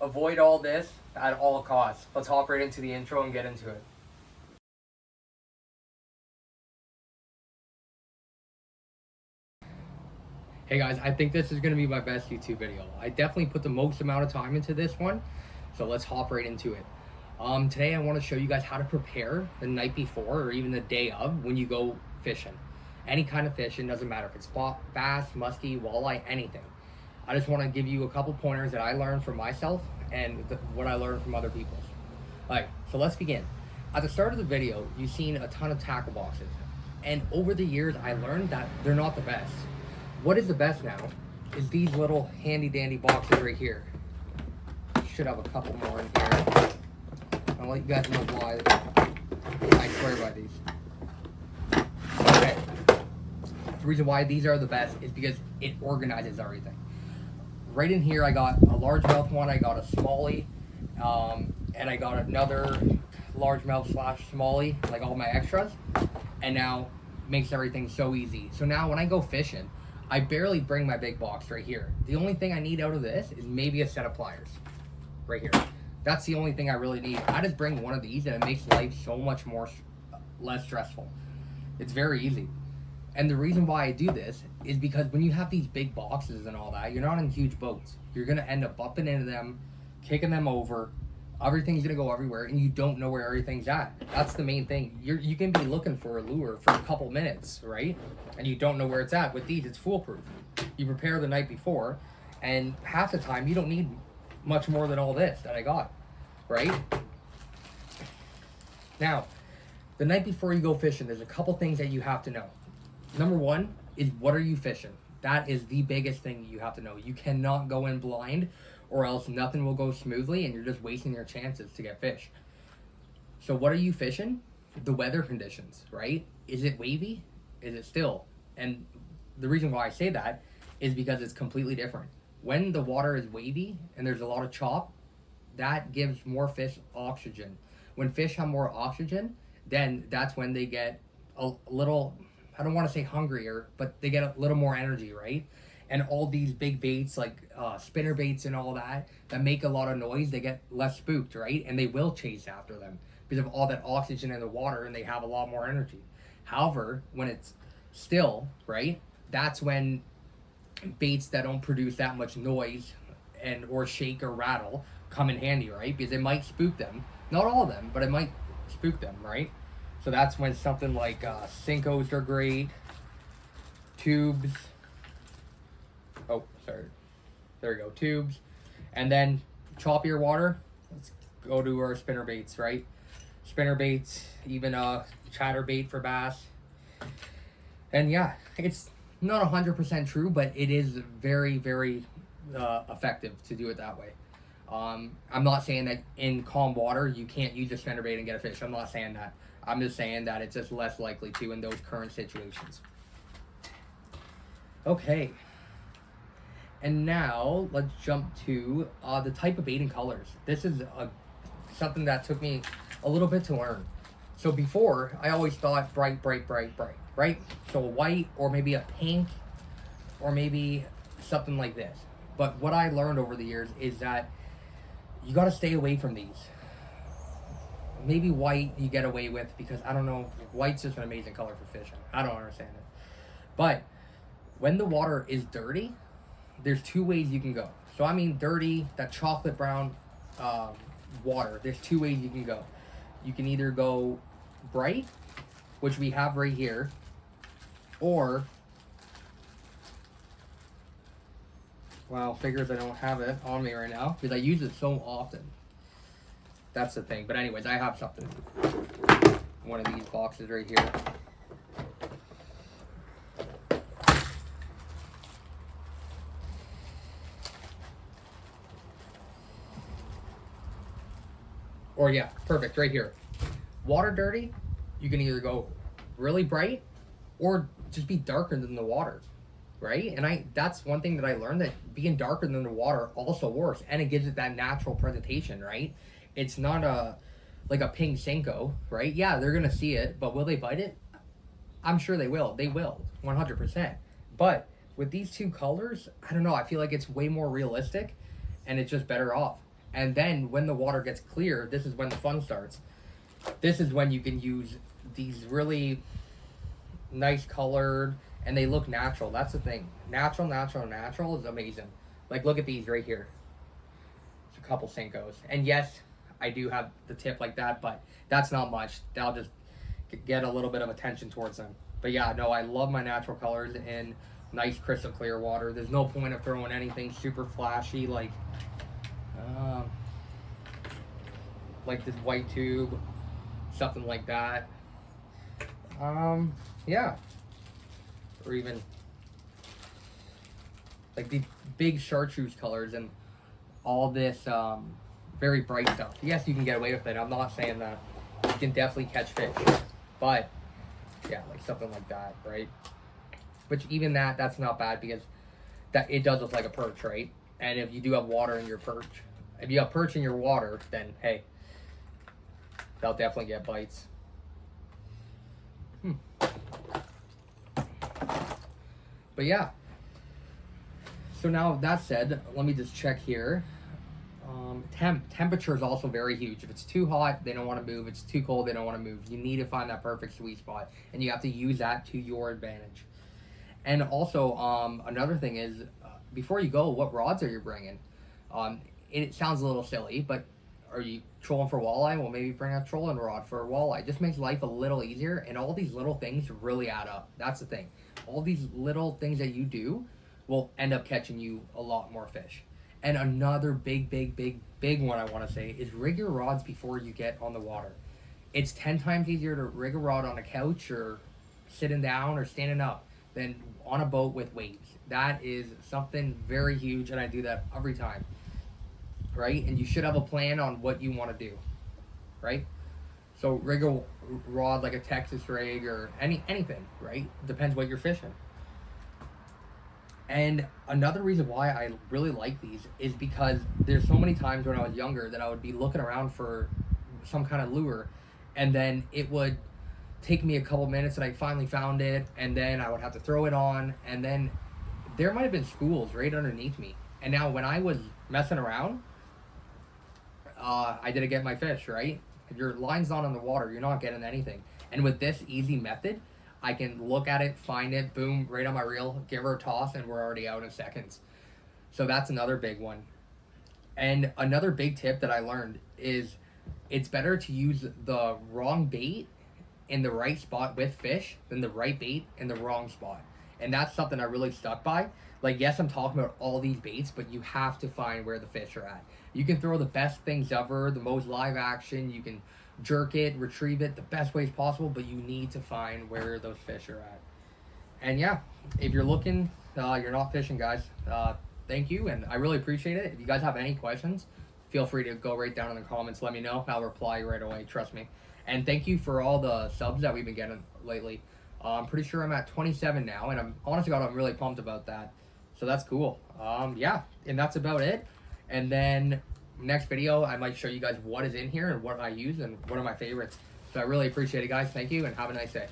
Avoid all this at all costs. Let's hop right into the intro and get into it. Hey guys, I think this is going to be my best YouTube video. I definitely put the most amount of time into this one, so let's hop right into it. Today I want to show you guys how to prepare the night before or even the day of when you go fishing. Any kind of fishing, doesn't matter if it's bass, muskie, walleye, anything. I just want to give you a couple pointers that I learned from myself and what I learned from other people. Alright, so let's begin. At the start of the video, you've seen a ton of tackle boxes, and over the years I learned that they're not the best. What is the best now is these little handy dandy boxes right here. Should have a couple more in here. I'll let you guys know why I swear by these. Okay. The reason why these are the best is because it organizes everything. Right in here I got a largemouth one, I got a smallie, and I got another largemouth / smallie, like all my extras. And now makes everything so easy. So now when I go fishing, I barely bring my big box right here. The only thing I need out of this is maybe a set of pliers right here. That's the only thing I really need. I just bring one of these and it makes life so much less stressful. It's very easy. And the reason why I do this is because when you have these big boxes and all that, you're not in huge boats. You're gonna end up bumping into them, kicking them over. Everything's gonna go everywhere and you don't know where everything's at. That's the main thing. You can be looking for a lure for a couple minutes, right? And you don't know where it's at. With these, it's foolproof. You prepare the night before, and half the time you don't need much more than all this that I got, right? Now, the night before you go fishing, there's a couple things that you have to know. Number one is, what are you fishing? That is the biggest thing you have to know. You cannot go in blind, or else nothing will go smoothly and you're just wasting your chances to get fish. So what are you fishing? The weather conditions, right? Is it wavy? Is it still? And the reason why I say that is because it's completely different. When the water is wavy and there's a lot of chop, that gives more fish oxygen. When fish have more oxygen, then that's when they get a little, I don't want to say hungrier, but they get a little more energy, right? And all these big baits like spinner baits and all that make a lot of noise, they get less spooked, right? And they will chase after them because of all that oxygen in the water, and they have a lot more energy. However, when it's still, right, that's when baits that don't produce that much noise and or shake or rattle come in handy, right? Because it might spook them. Not all of them, but it might spook them, right? So that's when something like Sinkos are great, tubes. Oh, sorry. There we go, tubes. And then choppier water. Let's go to our spinner baits, right? Spinner baits, even a chatter bait for bass. And yeah, it's not 100% true, but it is very, very effective to do it that way. I'm not saying that in calm water you can't use a spinner bait and get a fish. I'm not saying that. I'm just saying that it's just less likely to in those current situations. Okay. And now let's jump to the type of bait and colors. This is something that took me a little bit to learn. So before, I always thought bright, bright, bright, bright, right? So a white or maybe a pink or maybe something like this. But what I learned over the years is that you got to stay away from these. Maybe white you get away with because, I don't know, white's just an amazing color for fishing. I don't understand it. But when the water is dirty, there's two ways you can go. So I mean dirty, that chocolate brown water, there's two ways you can go. You can either go bright, which we have right here, or, well, figures I don't have it on me right now because I use it so often. That's the thing. But anyways, I have something. One of these boxes right here. Or yeah, perfect, right here. Water dirty, you can either go really bright or just be darker than the water, right? And that's one thing that I learned, that being darker than the water also works, and it gives it that natural presentation, right? It's not like a pink Senko, right? Yeah, they're gonna see it, but will they bite it? I'm sure they will. They will, 100%. But with these two colors, I don't know, I feel like it's way more realistic and it's just better off. And then when the water gets clear, this is when the fun starts. This is when you can use these really nice colored, and they look natural. That's the thing. Natural is amazing. Like, look at these right here. It's a couple Senkos. And yes, I do have the tip like that, but that's not much. That'll just get a little bit of attention towards them. But yeah, no, I love my natural colors in nice crystal clear water. There's no point of throwing anything super flashy like this white tube, something like that. Yeah, or even like the big chartreuse colors and all this very bright stuff. Yes, you can get away with it. I'm not saying that. You can definitely catch fish, but yeah, like something like that, right? Which even that's not bad, because that it does look like a perch, right? And if you do have water in your perch, if you have perch in your water, then hey, they'll definitely get bites. But yeah. So now that said, let me just check here. Temperature is also very huge. If it's too hot, they don't want to move. If it's too cold, they don't want to move. You need to find that perfect sweet spot, and you have to use that to your advantage. And also, another thing is, before you go, what rods are you bringing? It sounds a little silly, but are you trolling for walleye? Well, maybe bring a trolling rod for walleye. It just makes life a little easier, and all these little things really add up. That's the thing. All these little things that you do will end up catching you a lot more fish. And another big one I want to say is rig your rods before you get on the water. It's 10 times easier to rig a rod on a couch or sitting down or standing up than on a boat with waves. That is something very huge, and I do that every time, right? And you should have a plan on what you want to do, right? So rig a rod like a Texas rig or anything, right? Depends what you're fishing. And another reason why I really like these is because there's so many times when I was younger that I would be looking around for some kind of lure, and then it would take me a couple minutes and I finally found it, and then I would have to throw it on, and then there might have been schools right underneath me. And now when I was messing around, I didn't get my fish, right? If your line's not on the water, you're not getting anything. And with this easy method, I can look at it, find it, boom, right on my reel, give her a toss, and we're already out in seconds. So that's another big one. And another big tip that I learned is it's better to use the wrong bait in the right spot with fish than the right bait in the wrong spot. And that's something I really stuck by. Like, yes, I'm talking about all these baits, but you have to find where the fish are at. You can throw the best things ever, the most live action, you can jerk it, retrieve it the best ways possible, but you need to find where those fish are at. And yeah, if you're looking, you're not fishing, guys, thank you, and I really appreciate it. If you guys have any questions, feel free to go right down in the comments, let me know. I'll reply right away, trust me. And thank you for all the subs that we've been getting lately. I'm pretty sure I'm at 27 now, and I'm honest to God, I'm really pumped about that. So that's cool. Yeah, and that's about it. And then next video, I might show you guys what is in here and what I use and what are my favorites. So I really appreciate it, guys. Thank you, and have a nice day.